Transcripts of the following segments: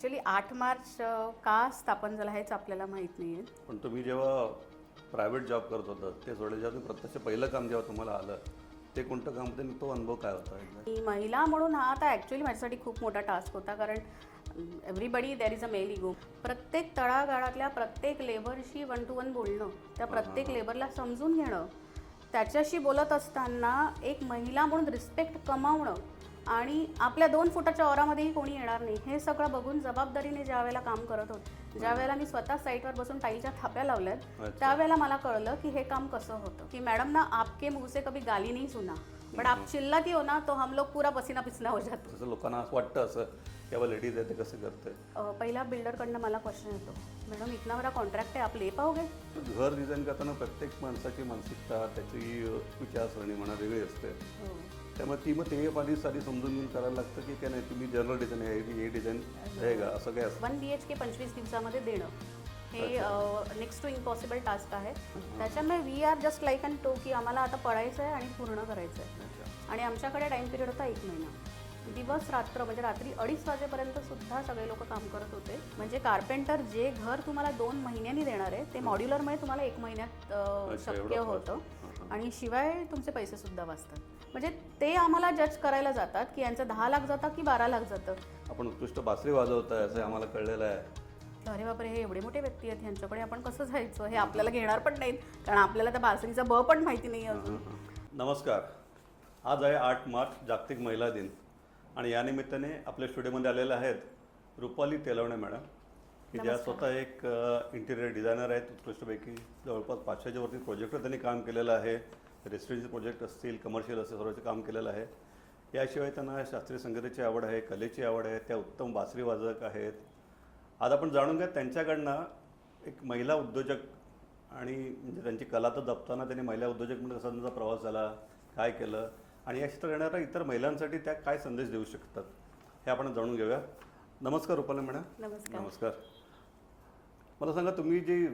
Actually 8 March का स्थापन झाला हेच आपल्याला माहीत नाही आहे. पण तुम्ही जेव्हा प्रायव्हेट जॉब करत होता ते सोडले, जेव्हा तुम्ही प्रत्यक्ष पहिलं काम जेव्हा तुम्हाला आलं ते कोणतं काम होतं आणि तो अनुभव काय होता एकदा? मी महिला म्हणून हा आता ॲक्च्युली माझ्यासाठी खूप मोठा टास्क होता, कारण everybody there is a male ego. प्रत्येक तळागाळातल्या प्रत्येक लेबरशी 1 to 1 बोलणं, त्या प्रत्येक लेबरला समजून घेणं, त्याच्याशी बोलत असताना एक महिला म्हणून रिस्पेक्ट कमावणं आणि आपल्या 2 फुटाच्या ओरामध्येही कोणी येणार नाही हे सगळं बघून जबाबदारीने ज्या वेळेला काम करत होते, ज्या वेळेला मी स्वतः साईटवर बसून टाईलच्या थाप्या लावल्यात त्यावेळेला मला कळलं की हे काम कसं होतं. की मॅडम ना आपके मुंह से कभी गाली नहीं सुना, बट आप चिल्लाती हो ना तो हम लोग पूरा पसीना पिसना हो जातो. तसं लोकांना असं वाटतं असं की बाबा लेडीज आहे ते कसं करते. पहिला बिल्डरकडनं मला क्वेश्चन येतो, मॅडम इतना बड़ा कॉन्ट्रॅक्ट आहे, आप ले पाओगे? घर डिझाईन करताना प्रत्येक माणसाची मानसिकता त्याची विचारसरणी म्हणा वेगळी असते. त्यामुळे ती मग ते आधी समजून घेऊन करायला लागतं की काय नाही तुम्ही जनरल डिझाईन आहे हे डिझाईन आहे का असं काय असतं. 1 BHK 25 दिवसामध्ये देणं हे नेक्स्ट टू इम्पॉसिबल टास्क आहे. त्याच्यामुळे we are just like and to की आम्हाला आता पडायचं आहे आणि पूर्ण करायचं आहे. आणि आमच्याकडे टाईम पिरियड होता 1 महिना. दिवस रात्र म्हणजे रात्री 2:30 वाजेपर्यंत सुद्धा सगळे लोक काम करत होते. म्हणजे कार्पेंटर जे घर तुम्हाला 2 महिन्यांनी देणार आहे ते मॉड्युलरमुळे तुम्हाला 1 महिन्यात शक्य होतं आणि शिवाय तुमचे पैसे सुद्धा वाचतात. म्हणजे ते आम्हाला जज करायला जातात की यांचं 10 लाख जातं की 12 लाख जातं. आपण उत्कृष्ट बासरी वाजवताय असं आम्हाला कळलेलं आहे. अरे बापरे, हे एवढे मोठे व्यक्ती आहेत, ह्यांच्याकडे आपण कसं जायचं हे आपल्याला घेणार पण नाहीत, कारण आपल्याला त्या बासरीचा ब पण माहिती नाही अजून. नमस्कार, आज आहे 8 मार्च जागतिक महिला दिन आणि या निमित्ताने आपल्या स्टुडिओमध्ये आलेल्या आहेत रुपाली तेलवणे मॅडम, की ज्या स्वतः एक इंटिरियर डिझायनर आहेत. उत्कृष्टपैकी जवळपास 500च्या वरती प्रोजेक्टवर त्यांनी काम केलेलं आहे. रेसिडेन्शियल प्रोजेक्ट असतील, कमर्शियल असतील, सर्वचे काम केलेलं आहे. याशिवाय त्यांना शास्त्रीय संगीताची आवड आहे, कलेची आवड आहे, त्या उत्तम बासरी वादक आहेत. आज आपण जाणून घ्या त्यांच्याकडनं एक महिला उद्योजक आणि म्हणजे त्यांची कला तर जपताना त्यांनी महिला उद्योजक म्हणजे कसा त्यांचा प्रवास झाला, काय केलं आणि या क्षेत्रात येणाऱ्या इतर महिलांसाठी त्या काय संदेश देऊ शकतात हे आपण जाणून घेऊया. नमस्कार रुपाली मॅडम. नमस्कार. नमस्कार. मला सांगा, तुम्ही जे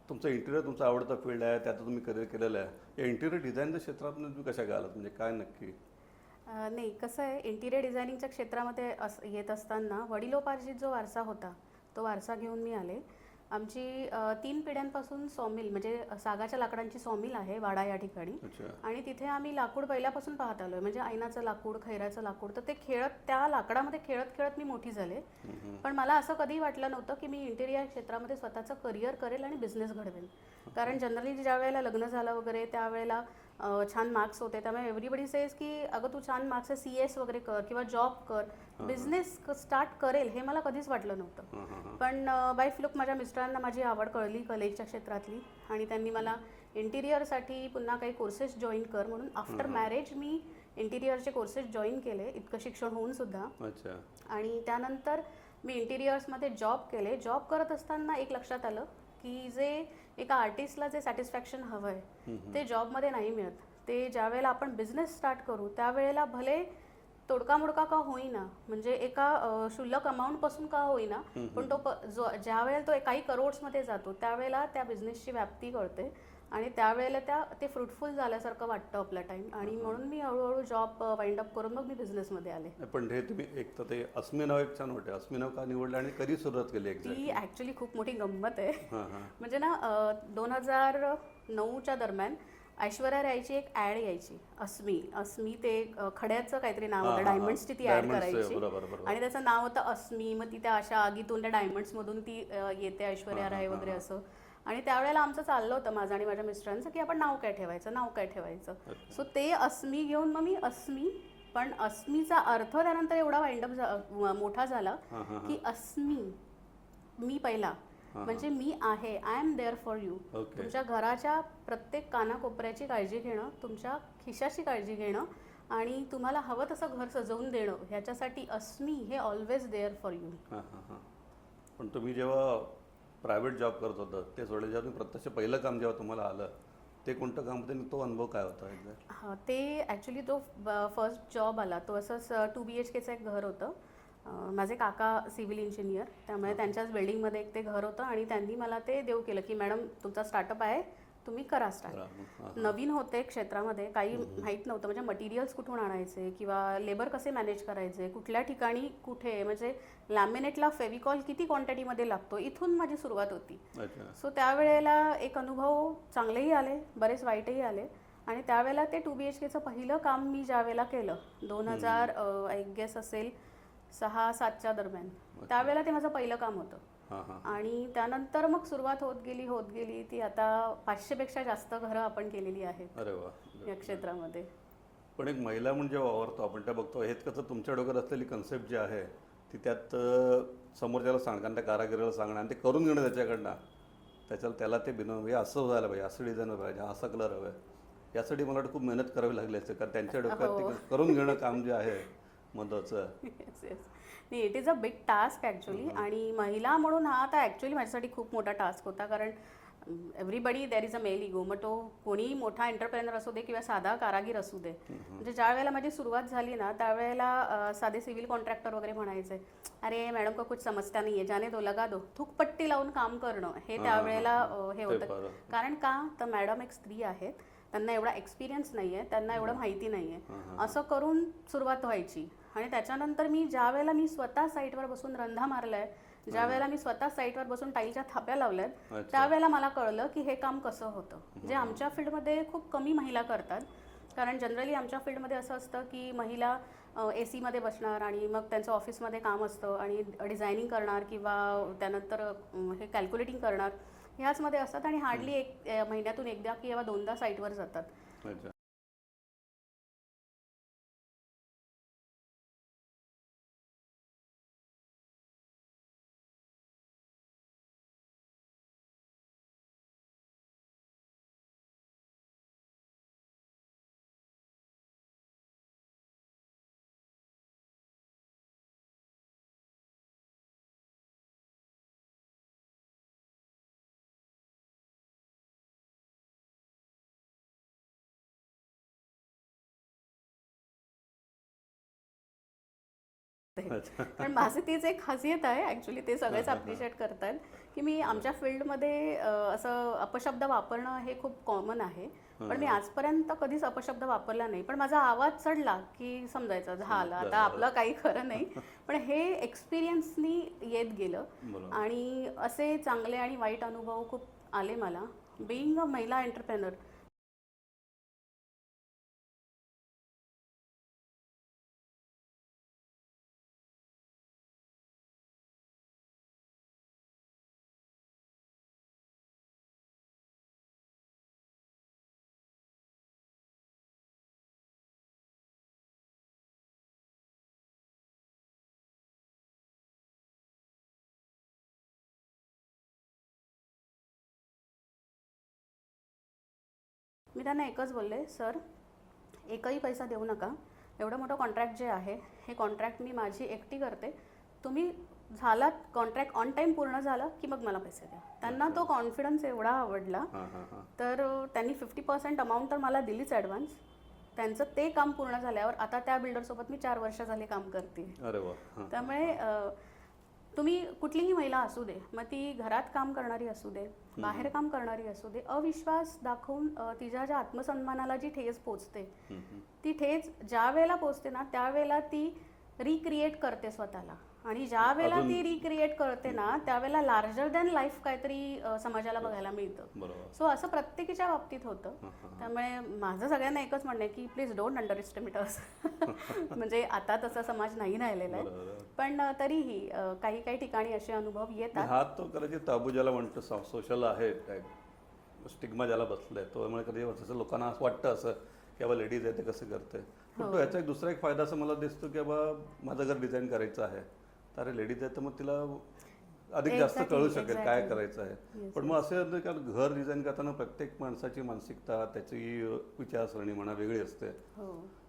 तुमचं इंटिरियर तुमचा आवडता फील्ड आहे, त्यात तुम्ही करिअर केलेलं आहे, या इंटिरियर डिझाईनच्या क्षेत्रात तुम्ही कशा काय आलात, म्हणजे काय नक्की? नाही, कसं आहे, इंटिरियर डिझायनिंगच्या क्षेत्रामध्ये येत असताना वडिलोपार्जित जो वारसा होता तो वारसा घेऊन मी आले. आमची 3 पिढ्यांपासून सॉमिल म्हणजे सागाच्या लाकडांची सॉमिल आहे वाडा या ठिकाणी. आणि तिथे आम्ही लाकूड पहिल्यापासून पाहत आलोय, म्हणजे ऐनाचं लाकूड, खैराचं लाकूड. तर ते खेळत त्या लाकडामध्ये खेळत खेळत मी मोठी झाले. पण मला असं कधीही वाटलं नव्हतं की मी इंटिरियर क्षेत्रामध्ये स्वतःचं करिअर करेल आणि बिझनेस घडवेल. कारण जनरली ज्या वेळेला लग्न झालं वगैरे त्यावेळेला छान मार्क्स होते, त्यामुळे एव्हरीबडी सेज की अगं तू छान मार्क्स आहे, CS वगैरे कर किंवा जॉब कर, बिझनेस स्टार्ट करेल, हे मला कधीच वाटलं नव्हतं. पण बाय फ्लुक माझ्या मिस्टरांना माझी आवड कळली कलेच्या क्षेत्रातली आणि त्यांनी मला इंटिरियरसाठी पुन्हा काही कोर्सेस जॉईन कर म्हणून आफ्टर मॅरेज मी इंटिरियरचे कोर्सेस जॉईन केले, इतकं शिक्षण होऊन सुद्धा. आणि त्यानंतर मी इंटिरियर्समध्ये जॉब केले. जॉब करत असताना एक लक्षात आलं की जे एका आर्टिस्टला जे सॅटिस्फॅक्शन हवं आहे ते जॉबमध्ये नाही मिळत. ते ज्या वेळेला आपण बिझनेस स्टार्ट करू त्यावेळेला भले तोडका मोडका का होईना, म्हणजे एका शुल्लक अमाऊंटपासून का होईना, पण तो ज्या वेळेला तो काही करोड्समध्ये जातो त्यावेळेला त्या बिझनेसची व्याप्ती कळते आणि त्यावेळेला ते फ्रुटफुल झाल्यासारखं वाटतं आपला टाईम. आणि म्हणून मी हळूहळू जॉब वाइंड अप करून मग मी बिझनेसमध्ये आले. पण हे तुम्ही एक तर ते अस्मी नाव एक छान वाटतं, अस्मी नाव का निवडलं आणि कधी सुरुवात केली? ती ॲक्च्युली खूप मोठी गंमत आहे. म्हणजे ना 2009च्या दरम्यान ऐश्वर्या रायची एक ॲड यायची, अस्मी ते खड्याचं काहीतरी नाव होतं, डायमंड्सची ती ॲड करायची आणि त्याचं नाव होतं अस्मी. मग ती त्या अशा आगीतून त्या डायमंड्समधून ती येते ऐश्वर्या राय वगैरे असं. आणि त्यावेळेला आमचं चाललं होतं माझं आणि माझ्या मिस्टरांचं की आपण नाव काय ठेवायचं. सो ते अस्मी घेऊन मग मी अस्मी. पण अस्मीचा अर्थ त्यानंतर एवढा वाइंडअप मोठा झाला की अस्मी मी पहिला, म्हणजे मी आहे, I am there for you. तुमच्या घराच्या प्रत्येक कानाकोपऱ्याची काळजी घेणं, तुमच्या खिशाची काळजी घेणं आणि तुम्हाला हवं तसं घर सजवून देणं, ह्याच्यासाठी अस्मी हे ऑलवेज देअर फॉर यू. पण तुम्ही जेव्हा प्रायव्हेट जॉब करत होता ते सोडले, जेव्हा तुम्ही प्रत्यक्ष पहिलं काम जेव्हा तुम्हाला आलं ते कोणतं काम होतं, तो अनुभव काय होता एकदा? हां, ते ॲक्च्युली तो फर्स्ट जॉब आला तो असंच 2 BHKचं एक घर होतं. माझे काका सिव्हिल इंजिनियर, त्यामुळे त्यांच्याच बिल्डिंगमध्ये एक ते घर होतं आणि त्यांनी मला ते देऊ केलं की मॅडम तुमचा स्टार्टअप आहे तुम्ही करा स्टार्ट. बरं. हां, नवीन होते क्षेत्रामध्ये, काही माहीत नव्हतं, म्हणजे मटेरियल्स कुठून आणायचे किंवा लेबर कसे मॅनेज करायचे, कुठल्या ठिकाणी कुठे, म्हणजे लॅमिनेटला फेविकॉल किती क्वांटिटीमध्ये लागतो, इथून माझी सुरुवात होती. अच्छा. सो त्यावेळेला एक अनुभव चांगलेही आले, बरेच वाईटही आले. आणि त्यावेळेला ते 2 BHKचं पहिलं काम मी ज्या वेळेला केलं 2000 आय गेस असेल 6-7च्या दरम्यान, त्यावेळेला ते माझं पहिलं काम होतं. हां हां. आणि त्यानंतर मग सुरुवात होत गेली ती आता 500पेक्षा जास्त घरं आपण केलेली आहेत अरे वा. या क्षेत्रामध्ये. पण एक महिला म्हणून जेव्हा वावरतो आपण त्या बघतो, हेच कसं तुमच्या डोक्यात असलेली कन्सेप्ट जी आहे ती त्यात समोरच्याला सांगणं, त्या कारागिराला सांगणं आणि ते करून घेणं त्याच्याकडनं, त्याला ते बिनवून हे असं व्हायला पाहिजे, असं डिझाईन पाहिजे, असा कलर हवा आहे, यासाठी मला वाटतं खूप मेहनत करावी लागली असते, कारण त्यांच्या डोक्यात ते करून घेणं काम जे आहे महत्त्वाचं. Yes yes. नाही, it is a big task actually. आणि महिला म्हणून हा आता ॲक्च्युली माझ्यासाठी खूप मोठा टास्क होता, कारण everybody there is a male ego. मग तो कोणी मोठा एंटरप्रेनर असू दे किंवा साधा कारागीर असू दे. म्हणजे ज्या वेळेला माझी सुरुवात झाली ना, त्यावेळेला साधे सिव्हिल कॉन्ट्रॅक्टर वगैरे म्हणायचे, अरे मॅडम को कुछ समजता नाही आहे, जाने दो, लगा दो. थूकपट्टी लावून काम करणं हे त्यावेळेला हे होतं. कारण का तर मॅडम एक स्त्री आहेत, त्यांना एवढा एक्सपिरियन्स नाही आहे, त्यांना एवढं माहिती नाही आहे, असं करून सुरुवात व्हायची. आणि त्याच्यानंतर ज्या वेळेला मी स्वतः साईटवर बसून रंधा मारलाय, ज्या वेळेला मी स्वतः साईटवर बसून टाईलच्या थाप्या लावल्यात, त्यावेळेला मला कळलं की हे काम कसं होतं, जे आमच्या फील्डमध्ये खूप कमी महिला करतात. कारण जनरली आमच्या फील्डमध्ये असं असतं की महिला AC मध्ये बसणार आणि मग त्यांचं ऑफिसमध्ये काम असतं आणि डिझायनिंग करणार किंवा त्यानंतर हे कॅल्क्युलेटिंग करणार, ह्याचमध्ये असतात आणि हार्डली एक महिन्यातून एकदा किंवा दोनदा साईटवर जातात. अच्छा. कारण माझी तीच एक खासियत आहे ॲक्च्युली, ते सगळेच अप्रिशिएट करतात की मी आमच्या फील्डमध्ये असं अपशब्द वापरणं हे खूप कॉमन आहे. पण मी आजपर्यंत कधीच अपशब्द वापरला नाही. पण माझा आवाज चढला की समजायचं झालं आता आपलं काही खरं नाही. पण हे एक्सपिरियन्सनी येत गेलं आणि असे चांगले आणि वाईट अनुभव खूप आले मला बीइंग अ महिला एंटरप्रेनर. मी त्यांना एकच बोलले, सर एकही पैसा देऊ नका, एवढं मोठं कॉन्ट्रॅक्ट जे आहे हे कॉन्ट्रॅक्ट मी माझी एकटी करते, तुम्ही झालात कॉन्ट्रॅक्ट ऑन टाईम पूर्ण झालं की मग मला पैसे द्या. त्यांना तो कॉन्फिडन्स एवढा आवडला, तर त्यांनी 50% अमाऊंट तर मला दिलीच ॲडव्हान्स. त्यांचं ते काम पूर्ण झाल्यावर आता त्या बिल्डरसोबत मी 4 वर्ष झाले काम करते. अरे वा. त्यामुळे तुम्ही कुठलीही महिला असू दे, मग ती घरात काम करणारी असू दे, बाहेर काम करणारी असू दे, अविश्वास दाखवून तिच्या ज्या आत्मसन्मानाला जी ठेच पोचते, ती ठेच ज्या वेळेला पोचते ना, त्यावेळेला ती रिक्रिएट करते स्वतःला. आणि ज्या वेळेला ती रिक्रिएट करते ना, त्यावेळेला लार्जर दॅन लाईफ काहीतरी समाजाला बघायला मिळतं. सो असं प्रत्येकीच्या बाबतीत होतं. त्यामुळे माझं सगळ्यांना एकच म्हणणं आहे की प्लीज डोंट अंडर एस्टिमेट अस. म्हणजे आता तसा समाज नाही राहिलेला आहे, पण तरीही काही काही ठिकाणी असे अनुभव येतात. हा तो कदाचित ताबू ज्याला म्हणतो सोशल आहे, स्टिग्मा ज्याला बसलाय, तो त्यामुळे कधी लोकांना असं वाटतं असं की बाबा लेडीज आहे ते कसं करते. पण तो याचा एक दुसरा एक फायदा असं मला दिसतो की बाबा माझं घर डिझाईन करायचं आहे, तर अरे लेडीज आहे तर मग तिला अधिक जास्त कळू शकेल काय करायचं आहे. पण मग असं कारण घर डिझाईन करताना प्रत्येक माणसाची मानसिकता, त्याची विचारसरणी म्हणा वेगळी असते.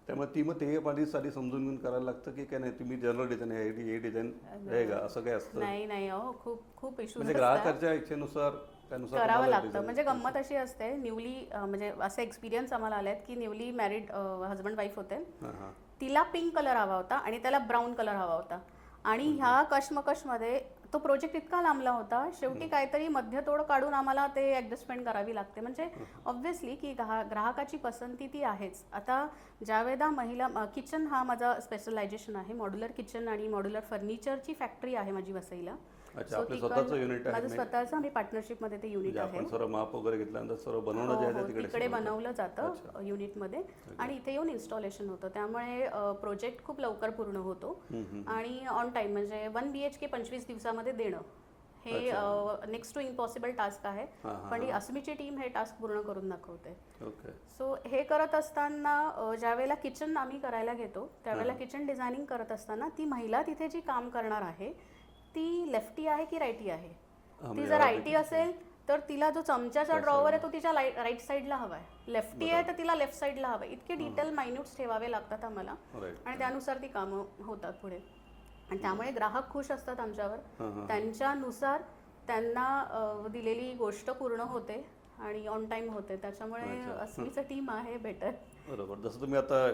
त्यामुळे ती मग ते आधी समजून घेऊन करायला लागतं की काय नाही तुम्ही जनरल डिझाईन हे डिझाईन आहे का, असं काय असतं. नाही खूप खूप इश्यूज म्हणजे ग्राहकाच्या इच्छेनुसार करावं लागतं. म्हणजे गंमत अशी असते, न्यूली म्हणजे असे एक्सपिरियन्स आम्हाला आलेत की न्यूली मॅरिड हजबंड वाईफ होते, तिला पिंक कलर हवा होता आणि त्याला ब्राऊन कलर हवा होता. आणि ह्या कशमकशमध्ये तो प्रोजेक्ट इतका लांबला होता, शेवटी काहीतरी मध्यतोड काढून आम्हाला ते ॲडजस्टमेंट करावी लागते. म्हणजे ऑब्व्हियसली की ग्राहकाची पसंती ती आहेच. आता ज्यावेळेला महिला किचन हा माझा स्पेशलायझेशन आहे, मॉड्युलर किचन आणि मॉड्युलर फर्निचरची फॅक्टरी आहे माझी वसईला. अच्छा, आपलं स्वतःचं युनिट आहे? माझं स्वतःचं, आम्ही पार्टनरशिपमध्ये ते युनिट म्हणजे आहे. आपण सर्व माप वगैरे घेतल्यानंतर सर्व बनवणं जे आहे ते तिकडे तिकडे बनवलं जातं युनिटमध्ये आणि इथे येऊन इन्स्टॉलेशन होतं. त्यामुळे प्रोजेक्ट खूप लवकर पूर्ण होतो आणि ऑन टाइम. म्हणजे 1 BHK 25 दिवसामध्ये देणं हे नेक्स्ट टू इम्पॉसिबल टास्क आहे, पण ही अस्मीची टीम हे टास्क पूर्ण करून दाखवते. ओके. सो हे करत असताना ज्यावेळेला किचन आम्ही करायला घेतो त्यावेळेला किचन डिझायनिंग करत असताना ती महिला तिथे जी काम करणार आहे ती लेफ्टी आहे की राईटी आहे. ती जर राईटी असेल तर तिला जो चमच्याचा ड्रॉवर आहे तो तिच्या राईट साईडला हवा आहे. लेफ्टी आहे तर तिला लेफ्ट साईडला हवा आहे. इतके डिटेल मायन्यूट्स ठेवावे लागतात आम्हाला आणि त्यानुसार ती कामं होतात पुढे. आणि त्यामुळे ग्राहक खुश असतात आमच्यावर. त्यांच्यानुसार त्यांना दिलेली गोष्ट पूर्ण होते आणि ऑन टाइम होते. त्याच्यामुळे अस्मीचं टीम आहे बेटर. बरोबर. जसं तुम्ही आता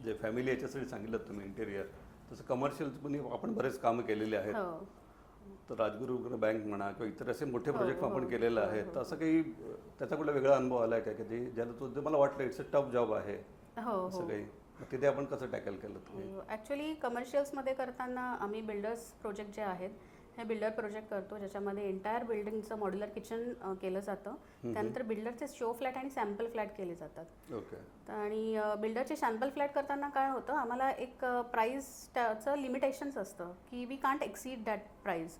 जे फॅमिली याच्यासाठी सांगितलं तुम्ही इंटेरियर, तसं कमर्शियल पण आपण बरेच कामं केलेली आहेत. तर राजगुरू बँक म्हणा किंवा इतर असे मोठे प्रोजेक्ट आपण केलेले आहेत. तर असं काही त्याचा कुठला वेगळा अनुभव आला आहे का की ज्याला तो मला वाटलं इट्स अ टफ जॉब आहे असं काही, तिथे आपण कसं टॅकल केलं तुम्ही? ॲक्च्युली कमर्शियल्समध्ये करताना आम्ही बिल्डर्स प्रोजेक्ट जे आहेत हे बिल्डर प्रोजेक्ट करतो, ज्याच्यामध्ये एंटायर बिल्डिंगचं मॉड्युलर किचन केलं जातं. त्यानंतर बिल्डरचे शो फ्लॅट आणि सॅम्पल फ्लॅट केले जातात. ओके. आणि बिल्डरचे सॅम्पल फ्लॅट करताना काय होतं, आम्हाला एक प्राईसचं लिमिटेशन्स असतं की we can't exceed that price.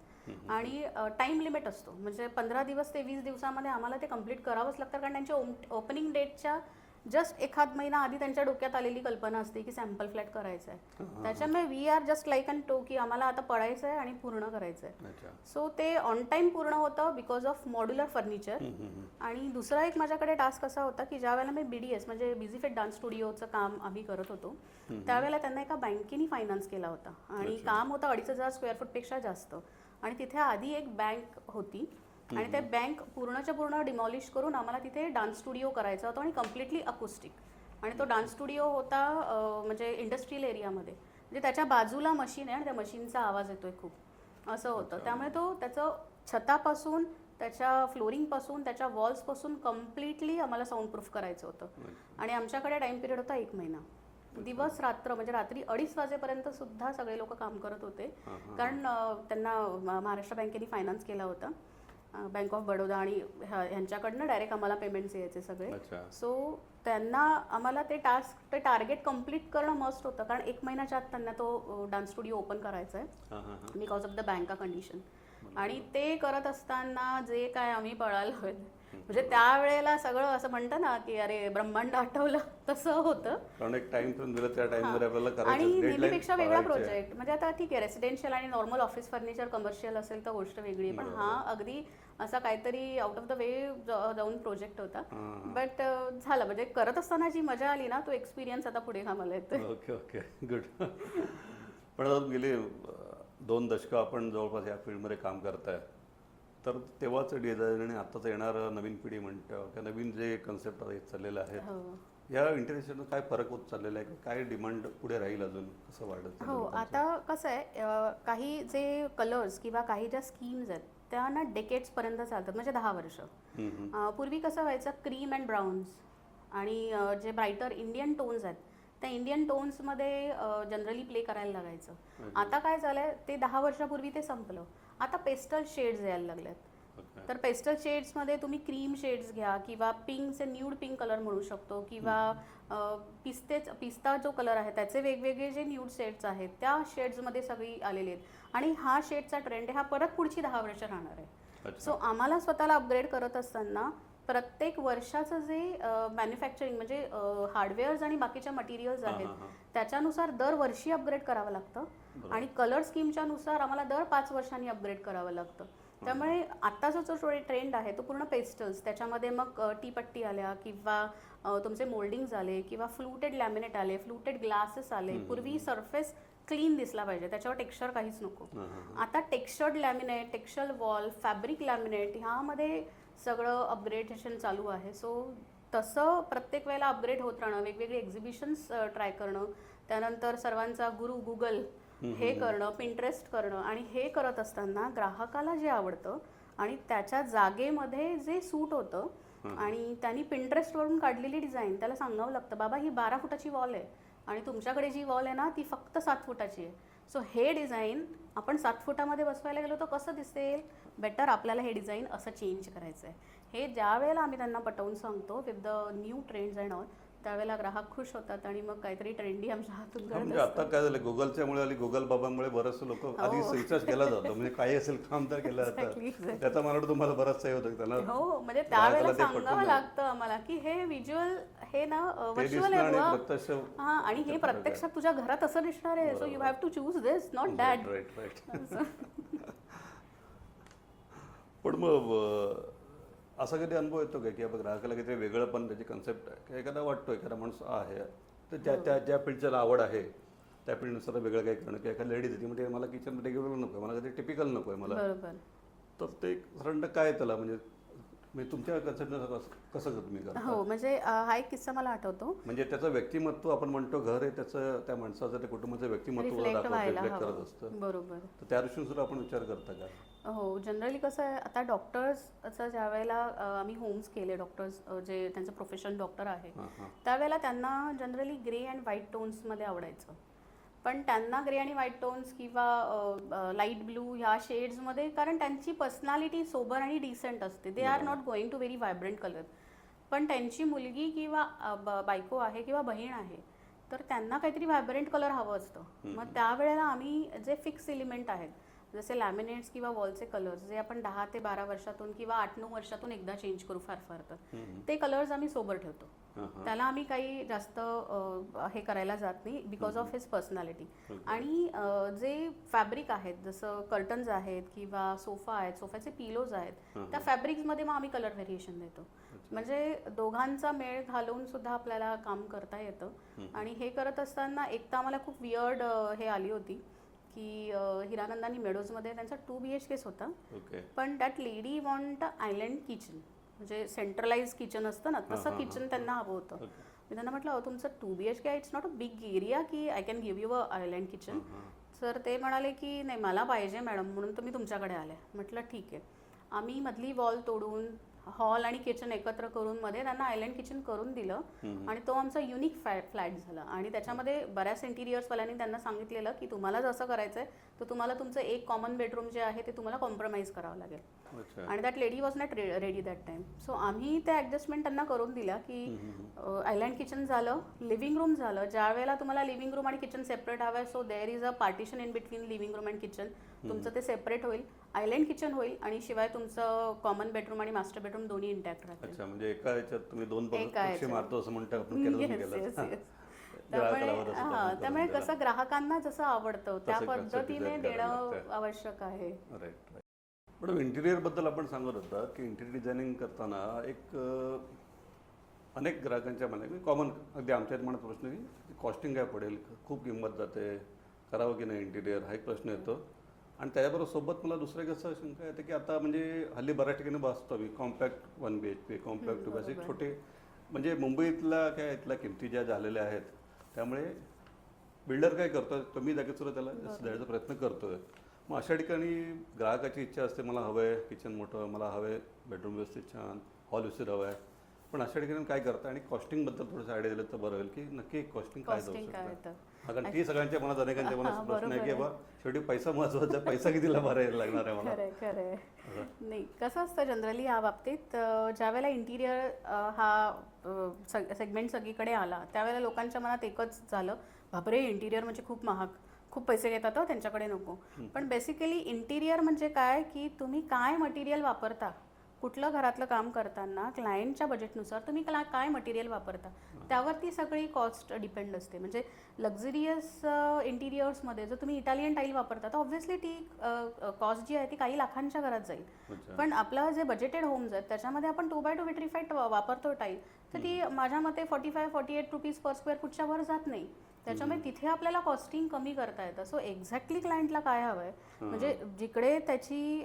आणि टाईम लिमिट असतो. म्हणजे 15 दिवस ते 20 दिवसामध्ये आम्हाला ते कंप्लीट करावंच लागतं, कारण त्यांच्या ओपनिंग डेटच्या जस्ट एखाद महिना आधी त्यांच्या डोक्यात आलेली कल्पना असते की सॅम्पल फ्लॅट करायचं आहे. त्याच्यामुळे we are just like and to की आम्हाला आता पडायचं आहे आणि पूर्ण करायचं आहे. सो ते ऑन टाईम पूर्ण होतं बिकॉज ऑफ मॉड्युलर फर्निचर. आणि दुसरा एक माझ्याकडे टास्क असा होता की ज्यावेळेला मी BDS म्हणजे बिझी फिट डान्स स्टुडिओचं काम आम्ही करत होतो त्यावेळेला त्यांना एका बँकेने फायनान्स केला होता आणि काम होतं 2,500 स्क्वेअर फूटपेक्षा जास्त. आणि तिथे आधी एक बँक होती आणि ते बँक पूर्णच्या पूर्ण डिमॉलिश करून आम्हाला तिथे डान्स स्टुडिओ करायचा होता आणि कम्प्लिटली अकुस्टिक. आणि तो डान्स स्टुडिओ होता म्हणजे इंडस्ट्रियल एरियामध्ये, म्हणजे त्याच्या बाजूला मशीन आहे आणि त्या मशीनचा आवाज येतोय खूप असं होतं. त्यामुळे तो त्याचं छतापासून त्याच्या फ्लोरिंगपासून त्याच्या वॉल्सपासून कम्प्लिटली आम्हाला साऊंड प्रूफ करायचं होतं. आणि आमच्याकडे टाईम पिरियड होता 1 महिना. दिवस रात्र म्हणजे रात्री 2:30 वाजेपर्यंत सुद्धा सगळे लोक काम करत होते, कारण त्यांना महाराष्ट्र बँकेने फायनान्स केला होता, बँक ऑफ बडोदा, आणि ह्यांच्याकडनं डायरेक्ट आम्हाला पेमेंट्स यायचे सगळे. सो त्यांना आम्हाला ते टार्गेट कम्प्लीट करणं मस्ट होतं, कारण 1 महिन्याच्या आत त्यांना तो डान्स स्टुडिओ ओपन करायचा आहे बिकॉज ऑफ द बँका कंडिशन. आणि ते करत असताना जे काय आम्ही पळालो, म्हणजे त्यावेळेला सगळं असं म्हणतं ना की अरे ब्रह्मांड आठवलं तसं होतं. कारण एक टाइम फ्रेम दिला त्या टाइमवर आपल्याला करायचं. आणि नेहमीपेक्षा वेगळा प्रोजेक्ट. म्हणजे आता ठीक आहे, रेसिडेन्शियल आणि नॉर्मल ऑफिस फर्निचर कमर्शियल असेल तर गोष्ट वेगळी, पण हा अगदी असा काहीतरी आउट ऑफ द वे जाऊन प्रोजेक्ट होता. बट झालं, म्हणजे करत असताना जी मजा आली ना तो एक्सपिरियन्स आता पुढे कामाला येतोय. Okay okay good. पण आता गेली 2 दशकं आपण जवळपास या फील्डमध्ये काम करताय, तर तेव्हाचं डिझाईन आणि आताच येणारं नवीन पिढी म्हणतं किंवा नवीन जे कन्सेप्ट चाललेले आहेत या इंटरेस्टनं काय फरक होत चाललेला आहे, काय डिमांड पुढे राहील, अजून कसं वाढत? हो, आता कसं आहे, काही जे कलर्स किंवा काही ज्या स्कीम्स आहेत त्या ना डेकेड्सपर्यंत चालतात, म्हणजे 10 वर्ष. पूर्वी कसं व्हायचं, क्रीम अँड ब्राऊन्स आणि जे ब्राईटर इंडियन टोन्स आहेत त्या इंडियन टोन्समध्ये जनरली प्ले करायला लागायचं. आता काय झालंय, ते 10 वर्षापूर्वी ते संपलं. आता पेस्टल शेड्स यायला लागल्यात. तर पेस्टल शेड्समध्ये तुम्ही क्रीम शेड्स घ्या किंवा पिंकचे न्यूड पिंक कलर म्हणू शकतो, किंवा पिस्ता जो कलर आहे त्याचे वेगवेगळे जे न्यूड शेड्स आहेत त्या शेड्समध्ये सगळी आलेली आहेत. आणि हा शेडचा ट्रेंड हा परत पुढची 10 वर्ष राहणार आहे. सो आम्हाला स्वतःला अपग्रेड करत असताना प्रत्येक वर्षाचं जे मॅन्युफॅक्चरिंग म्हणजे हार्डवेअर्स आणि बाकीच्या मटेरियल्स आहेत त्याच्यानुसार दरवर्षी अपग्रेड करावं लागतं. आणि कलर स्कीमच्या नुसार आम्हाला दर 5 वर्षांनी अपग्रेड करावं लागतं. त्यामुळे आत्ताचा जो ट्रेंड आहे तो पूर्ण पेस्टल्स, त्याच्यामध्ये मग टीपट्टी आल्या किंवा तुमचे मोल्डिंग्स आले किंवा फ्लुटेड लॅमिनेट आले, फ्लुटेड ग्लासेस आले. पूर्वी सरफेस क्लीन दिसला पाहिजे, त्याच्यावर टेक्स्चर काहीच नको. आता textured laminate, texture wall, fabric laminate ह्यामध्ये सगळं अपग्रेडेशन चालू आहे. सो तसं प्रत्येक वेळेला अपग्रेड होत राहणं, वेगवेगळे एक्झिबिशन्स ट्राय करणं, त्यानंतर सर्वांचा गुरु गुगल हे करणं, पिंटरेस्ट करणं आणि हे करत असताना ग्राहकाला जे आवडतं आणि त्याच्या जागेमध्ये जे सूट होतं आणि त्यांनी पिंटरेस्टवरून काढलेली डिझाईन त्याला सांगावं लागतं, बाबा ही 12 फुटाची वॉल आहे आणि तुमच्याकडे जी वॉल आहे ना ती फक्त 7 फुटाची आहे. सो हे डिझाईन आपण 7 फुटामध्ये बसवायला गेलो तर कसं दिसेल, बेटर आपल्याला हे डिझाईन असं चेंज करायचं आहे. हे ज्या वेळेला आम्ही त्यांना पटवून सांगतो with the new trends and all, त्यावेळेला ग्राहक खुश होतात आणि मग काहीतरी ट्रेंडी आमच्या हातून म्हणजे घडत आता काय झालं, गुगलच्या मुळे आणि गुगल बाबांमुळे बरेचसे लोक आधी रिसर्च केला जातो, म्हणजे काही असेल काम तर केलं Exactly. जातं. त्याचा मला वाटतं तुम्हाला बरंचसं हे होतं त्यांना. हो, म्हणजे ग्राहकाला त्यावेळेला ते पटवून सांगावं द्यावं. लागतं आम्हाला की हे व्हिज्युअल हे ना ते वर्च्युअल दिसणं आहे आणि बुवा. प्रत्यक्ष हां, आणि हे प्रत्यक्षात तुझ्या घरात असं दिसणार आहे. So you have to choose this, not that. Right right. पण मग असा कधी अनुभव येतो का की आपण ग्राहकाला काहीतरी वेगळं पण त्याची कन्सेप्ट आहे की एखादा वाटतो एखादा माणूस आहे तर ज्या फील्डच्याला आवड आहे त्या फील्डनुसार वेगळं काही करणं, की एखादी लेडीज आहे म्हणजे मला किचनमध्ये रेग्युलर नको आहे, मला काहीतरी टिपिकल नको आहे मला, बरोबर. तर ते साधारण काय त्याला म्हणजे तुमच्या कन्सेप्टनुसार कसं तुम्ही करता? हो, म्हणजे हा एक किस्सा मला आठवतो. म्हणजे त्याचं व्यक्तिमत्व, आपण म्हणतो घर आहे त्याचं, त्या माणसाचं त्या कुटुंबाचं व्यक्तिमत्व रिफ्लेक्ट व्हायला रिफ्लेक्ट करत हवं. असतं. बरोबर. तर त्या दृष्टीने सुद्धा आपण विचार करता का? हो, जनरली कसं आहे, आता डॉक्टर्सचं ज्या वेळेला आम्ही होम्स केले, डॉक्टर्स जे त्यांचं प्रोफेशन डॉक्टर आहे हां हां. त्यावेळेला त्यांना जनरली ग्रे अँड व्हाईट टोन्समध्ये आवडायचं. पण त्यांना ग्रे आणि व्हाईट टोन्स किंवा लाईट ब्लू ह्या शेड्समध्ये, कारण त्यांची पर्सनॅलिटी सोबर आणि डिसेंट असते. They are not going to very vibrant colour. पण त्यांची मुलगी किंवा बायको आहे किंवा बहीण आहे तर त्यांना काहीतरी व्हायब्रंट कलर हवं असतं. मग त्यावेळेला आम्ही जे फिक्स एलिमेंट आहेत जसे लॅमिनेट्स किंवा वॉलचे कलर्स जे आपण 10 ते 12 वर्षातून किंवा 8-9 वर्षातून एकदा चेंज करू फार फार तर, ते कलर्स आम्ही सोबत ठेवतो. त्याला आम्ही काही जास्त हे करायला जात नाही बिकॉज ऑफ हिज पर्सनॅलिटी. आणि जे फॅब्रिक आहेत जसं कर्टन्स आहेत किंवा सोफा आहेत, सोफ्याचे पिलोज आहेत, त्या फॅब्रिक्समध्ये मग आम्ही कलर व्हेरिएशन देतो. म्हणजे दोघांचा मेळ घालून सुद्धा आपल्याला काम करता येतं. आणि हे करत असताना एकदा आम्हाला खूप वियर्ड हे आली होती की हिरानंदानी मेडोजमध्ये त्यांचा 2 BHK होता. पण that lady want island kitchen, म्हणजे सेंट्रलाइज किचन असतं ना तसं किचन त्यांना हवं होतं. मी त्यांना म्हटलं तुमचं 2 BHK आहे, it's not a big area की I can give you a island kitchen. तर ते म्हणाले की नाही मला पाहिजे मॅडम, म्हणून तर मी तुमच्याकडे आले. म्हटलं ठीक आहे. आम्ही मधली वॉल तोडून हॉल आणि किचन एकत्र करून मध्ये त्यांना आयलँड किचन करून दिलं आणि तो आमचा युनिक फ्लॅट झाला. आणि त्याच्यामध्ये बऱ्याच इंटिरियर्सवाल्यांनी त्यांना सांगितलेलं की तुम्हाला जसं करायचं आहे तर तुम्हाला तुमचं एक कॉमन बेडरूम जे आहे ते तुम्हाला कॉम्प्रोमाइज करावं लागेल. आणि that lady was not ready that time. So आम्ही त्या ॲडजस्टमेंट त्यांना करून दिल्या की आयलँड किचन झालं, लिव्हिंग रूम झालं. ज्या वेळेला तुम्हाला लिव्हिंग रूम आणि किचन सेपरेट हवं आहे so there is a partition in between living room and kitchen. तुमचं ते सेपरेट होईल, आयलँड किचन होईल आणि शिवाय तुमचं कॉमन बेडरूम आणि मास्टर बेडरूम दोन्ही इंटॅक्ट राहतील. अच्छा, म्हणजे एका ह्याच्यात तुम्ही 2 पक्षी मारतो असं म्हणतो आपण. त्यामुळे कसं ग्राहकांना जसं आवडतं त्या पद्धतीने देणं आवश्यक आहे. राईट. मॅडम, इंटिरियर बद्दल आपण सांगत होता की इंटिरियर डिझायनिंग करताना एक अनेक ग्राहकांच्या मनात कॉमन, अगदी आमच्यात म्हणत प्रश्न की कॉस्टिंग काय पडेल, खूप किंमत जाते, करावं की नाही इंटिरियर, हा एक प्रश्न येतो. आणि त्याच्याबरोबर सोबत मला दुसरं कसं शंका येते की आता म्हणजे हल्ली बऱ्याच ठिकाणी बसतो मी कॉम्पॅक्ट 1 BHK, कॉम्पॅक्ट 2 BHK, छोटे म्हणजे मुंबईतल्या काय इथल्या किमती ज्या झालेल्या आहेत त्यामुळे बिल्डर काय करतो कमी जागेत सुद्धा त्याला द्यायचा प्रयत्न करतोय. मग अशा ठिकाणी ग्राहकाची इच्छा असते मला हवं आहे किचन मोठं, मला हवं आहे बेडरूम व्यवस्थित छान, हॉल व्यवस्थित हवं आहे. पण अशा ठिकाणी काय करता आणि कॉस्टिंगबद्दल थोडंसं आयडिया दिलं तर बरं होईल की नक्की कॉस्टिंग काय जाऊ शकतं. कारण ती सगळ्यांच्या मनात, अनेकांच्या मनात प्रश्न आहे की बाबा शेवटी पैसा महत्वाचा, पैसा कितीला भरायला लागणार आहे मला. खरंय. नाही, कसं असतं जनरली या बाबतीत ज्या वेळेला इंटिरियर हा सेगमेंट सगळीकडे आला त्यावेळेला लोकांच्या मनात एकच झालं, बापरे इंटिरियर म्हणजे खूप महाग, खूप पैसे घेतात त्यांच्याकडे नको. पण बेसिकली इंटिरियर म्हणजे काय की तुम्ही काय मटेरियल वापरता, कुठलं घरातलं काम करताना क्लायंटच्या बजेटनुसार तुम्ही काय मटेरियल वापरता त्यावरती सगळी कॉस्ट डिपेंड असते. म्हणजे लक्झरियस इंटिरियर्समध्ये जर तुम्ही इटालियन टाईल वापरता तर ऑब्व्हियसली ती कॉस्ट जी आहे ती काही लाखांच्या घरात जाईल. पण आपलं जे बजेटेड होम्स आहेत त्याच्यामध्ये आपण 2x2 विट्रीफाईड वापरतो टाईल, तर ती माझ्या मते 45-48 रुपीज पर स्क्वेअर फूटच्या वर जात नाही. त्याच्यामुळे तिथे आपल्याला कॉस्टिंग कमी करता येतं. सो एक्झॅक्टली क्लायंटला काय हवं आहे, म्हणजे जिकडे त्याची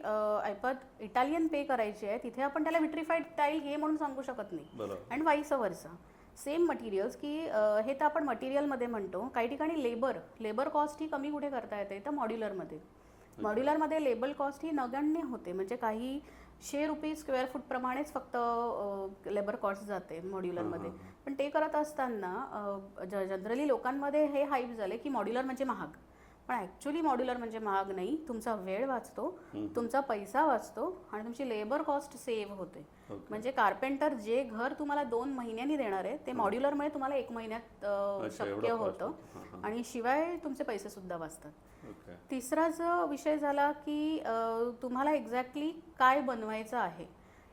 ऐपत इटालियन पे करायची आहे तिथे आपण त्याला विट्रीफाईड टाईल घे म्हणून सांगू शकत नाही, अँड वाईस वर्सा. सेम मटेरियल्स की हे तर आपण मटेरियलमध्ये म्हणतो, काही ठिकाणी लेबर कॉस्ट ही कमी कुठे करता येते तर मॉड्युलरमध्ये लेबर कॉस्ट ही नगण्य होते, म्हणजे काही ₹100 स्क्वेअर फूट प्रमाणेच फक्त लेबर कॉस्ट जाते मॉड्युलरमध्ये. पण ते करत असताना जनरली लोकांमध्ये हे हाईप झाले की मॉड्युलर म्हणजे महाग, पण ॲक्च्युली मॉड्युलर म्हणजे महाग नाही. तुमचा वेळ वाचतो, तुमचा पैसा वाचतो आणि तुमची लेबर कॉस्ट सेव्ह होते. म्हणजे कार्पेंटर जे घर तुम्हाला 2 महिन्यांनी देणार आहे ते मॉड्युलरमुळे तुम्हाला 1 महिन्यात शक्य होतं आणि शिवाय तुमचे पैसे सुद्धा वाचतात. तिसरा जो विषय झाला की तुम्हाला एक्झॅक्टली काय बनवायचं आहे,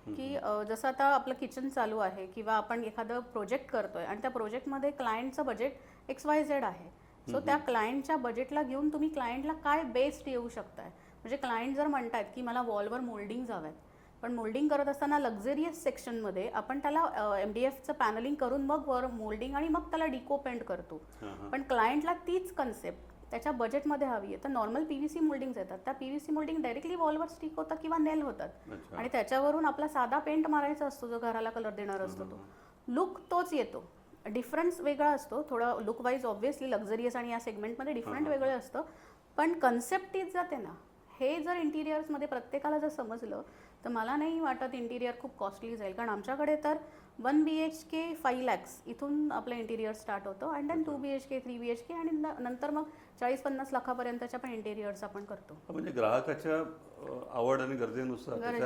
की जसं आता आपलं किचन चालू आहे किंवा आपण एखादं प्रोजेक्ट करतोय आणि त्या प्रोजेक्टमध्ये क्लायंटचं बजेट XYZ आहे. सो त्या क्लायंटच्या बजेटला घेऊन तुम्ही क्लायंटला काय बेस्ट येऊ शकताय. म्हणजे क्लायंट जर म्हणतात की मला वॉलवर मोल्डिंग हव्यात, पण मोल्डिंग करत असताना लक्झरियस सेक्शनमध्ये आपण त्याला MDFचं पॅनलिंग करून मग वर मोल्डिंग आणि मग त्याला डिको पेंट करतो. पण क्लायंटला तीच कन्सेप्ट त्याच्या बजेटमध्ये हवी आहे, तर नॉर्मल PVC मोल्डिंग्स येतात, त्या PVC मोल्डिंग डायरेक्टली वॉलवर स्टिक होतात किंवा नेल होतात आणि त्याच्यावरून आपला साधा पेंट मारायचा असतो जो घराला कलर देणार असतो. तो लुक तोच येतो, डिफरन्स वेगळा असतो थोडा लुक वाईज. ऑब्व्हियसली लक्झरियस आणि या सेगमेंटमध्ये डिफरंट वेगळं असतं, पण कन्सेप्ट तीच जाते ना. हे जर इंटिरियर्समध्ये प्रत्येकाला जर समजलं तर मला नाही वाटत इंटिरियर खूप कॉस्टली जाईल, कारण आमच्याकडे तर 1 BHK 5 lakhs इथून आपलं इंटिरियर स्टार्ट होतं आणि देन 2 BHK 3 BHK आणि नंतर मग 40-50 लाखापर्यंतच्या पण इंटिरियर्स आपण करतो. म्हणजे ग्राहकाच्या आवड आणि गरजेनुसार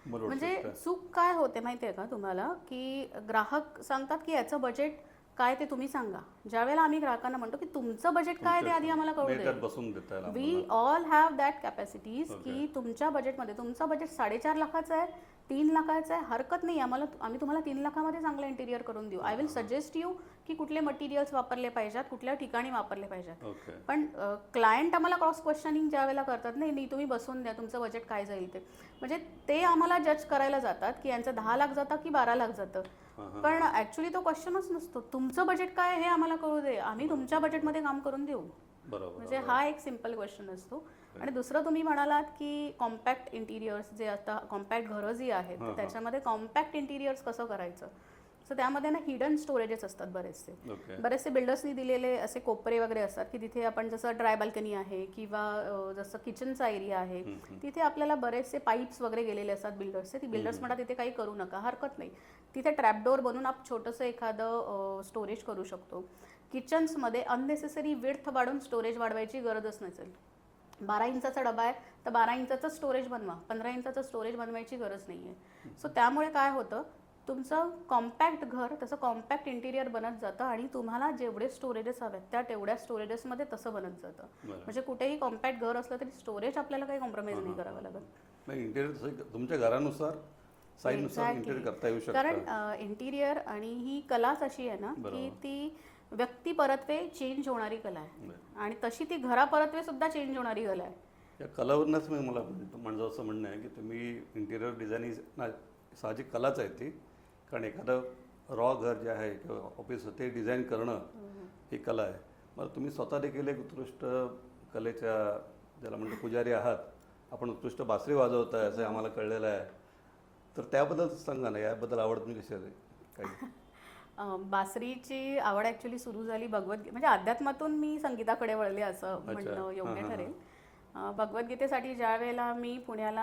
म्हणजे चूक काय होते माहिती आहे का तुम्हाला, की ग्राहक सांगतात की याचं बजेट काय ते तुम्ही सांगा. ज्यावेळेला आम्ही ग्राहकांना म्हणतो की तुमचं बजेट काय ते आधी आम्हाला कळू दे. We all have that capacities की तुमच्या बजेटमध्ये तुमचं बजेट 4.5 लाखाचं आहे, 3 लाखाचं आहे, हरकत नाही, आम्ही तुम्हाला 3 लाखामध्ये चांगलं इंटिरियर करून देऊ. आय विल सजेस्ट यू की कुठले मटेरियल्स वापरले पाहिजेत, कुठल्या ठिकाणी वापरले पाहिजेत. पण क्लायंट आम्हाला क्रॉस क्वेश्चनिंग ज्या वेळेला करतात, नाही तुम्ही बसून द्या, तुमचं बजेट काय जाईल ते, म्हणजे ते आम्हाला जज करायला जातात की यांचं 10 लाख जातं की 12 लाख जातं. पण ऍक्च्युली तो क्वेश्चनच नसतो. तुमचं बजेट काय हे आम्हाला कळू दे, आम्ही तुमच्या बजेटमध्ये काम करून देऊ. म्हणजे हा एक सिम्पल क्वेश्चन असतो. आणि दुसरं तुम्ही म्हणालात की कॉम्पॅक्ट इंटिरियर्स, जे आता कॉम्पॅक्ट घरं जी आहेत त्याच्यामध्ये कॉम्पॅक्ट इंटिरियर्स कसं करायचं. सो त्यामध्ये ना हिडन स्टोरेजेस असतात बरेचसे बिल्डर्सनी दिलेले असे कोपरे वगैरे असतात की तिथे आपण जसं ड्राय बाल्कनी आहे किंवा जसं किचनचा एरिया आहे तिथे आपल्याला बरेचसे पाईप्स वगैरे गेलेले असतात बिल्डर्सचे. ती बिल्डर्स म्हणतात तिथे काही करू नका, हरकत नाही, तिथे ट्रॅपडोअर बनवून आपण छोटंसं एखादं स्टोरेज करू शकतो. किचन्समध्ये अननेसेसरी विड्थ वाढून स्टोरेज वाढवायची गरजच नसेल. 12 इंचाचा डबा आहे तर 12 इंचाचं स्टोरेज बनवा, 15 इंचाचं स्टोरेज बनवायची गरज नाही आहे. सो त्यामुळे काय होतं, तुमचं कॉम्पॅक्ट घर तसं कॉम्पॅक्ट इंटिरियर बनत जातं आणि तुम्हाला जेवढे स्टोरेजेस हवेत त्या तेवढ्या स्टोरेजेसमध्ये तसं बनत जातं. म्हणजे कुठेही कॉम्पॅक्ट घर असलं तरी स्टोरेज आपल्याला काही कॉम्प्रोमाइज नाही करावं लागत. इंटिरियर तुमच्या घरानुसार साईजनुसार इंटिरियर करता येऊ शकतं. कारण इंटिरियर आणि ही कलाच अशी आहे ना की ती व्यक्ती परत्वे चेंज होणारी कला आहे आणि तशी ती घरा परत्वे सुद्धा चेंज होणारी कला आहे. या कलावरूनच मला म्हणजे असं म्हणणं आहे की तुम्ही इंटिरियर डिझायनिंग साहजिक कलाच आहे ती, कारण एखादं रॉ घर जे आहे किंवा ऑफिस ते डिझाईन करणं ही कला आहे. मग तुम्ही स्वतः देखील एक उत्कृष्ट कलेच्या ज्याला म्हणतो पुजारी आहात, आपण उत्कृष्ट बासरी वाजवताय असं आम्हाला कळलेलं आहे. तर त्याबद्दल सांगा ना, याबद्दल आवड तुम्ही कशी आहे काही? बासरीची आवड ॲक्च्युली सुरू झाली म्हणजे अध्यात्मातून मी संगीताकडे वळले असं म्हणणं योग्य ठरेल. भगवद्गीतेसाठी ज्या वेळेला मी पुण्याला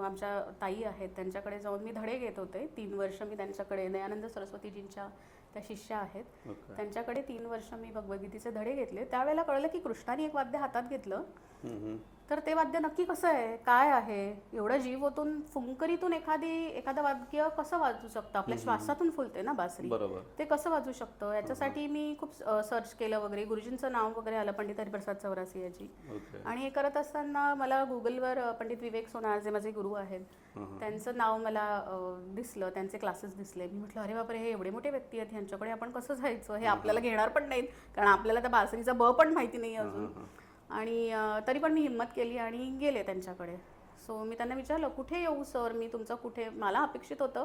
आमच्या ताई आहेत त्यांच्याकडे जाऊन मी धडे घेत होते. 3 वर्ष मी त्यांच्याकडे, दयानंद सरस्वतीजींच्या त्या शिष्य आहेत, त्यांच्याकडे 3 वर्ष मी भगवद्गीतेचे धडे घेतले. त्यावेळेला कळलं की कृष्णाने एक वाद्य हातात घेतलं तर ते वाद्य नक्की कसं आहे, काय आहे, एवढं जीव ओतून फुंकरीतून एखादं वाद्य कसं वाजू शकतं, आपल्या श्वासातून फुलते ना बासरी, ते कसं वाजू शकतं, याच्यासाठी मी खूप सर्च केलं वगैरे. गुरुजींचं नाव वगैरे आलं, पंडित हरिप्रसाद चौरासियाजी. आणि हे करत असताना मला गुगलवर पंडित विवेक सोनार जे माझे गुरु आहेत त्यांचं नाव मला दिसलं, त्यांचे क्लासेस दिसले. मी म्हटलं अरे बापरे, हे एवढे मोठे व्यक्ती आहेत, ह्यांच्याकडे आपण कसं जायचं, हे आपल्याला घेणार पण नाहीत कारण आपल्याला त्या बासरीचा पण माहिती नाही अजून. आणि तरी पण मी हिंमत केली आणि गेले त्यांच्याकडे. सो मी त्यांना विचारलं कुठे येऊ सर, मी तुमचं कुठे, मला अपेक्षित होतं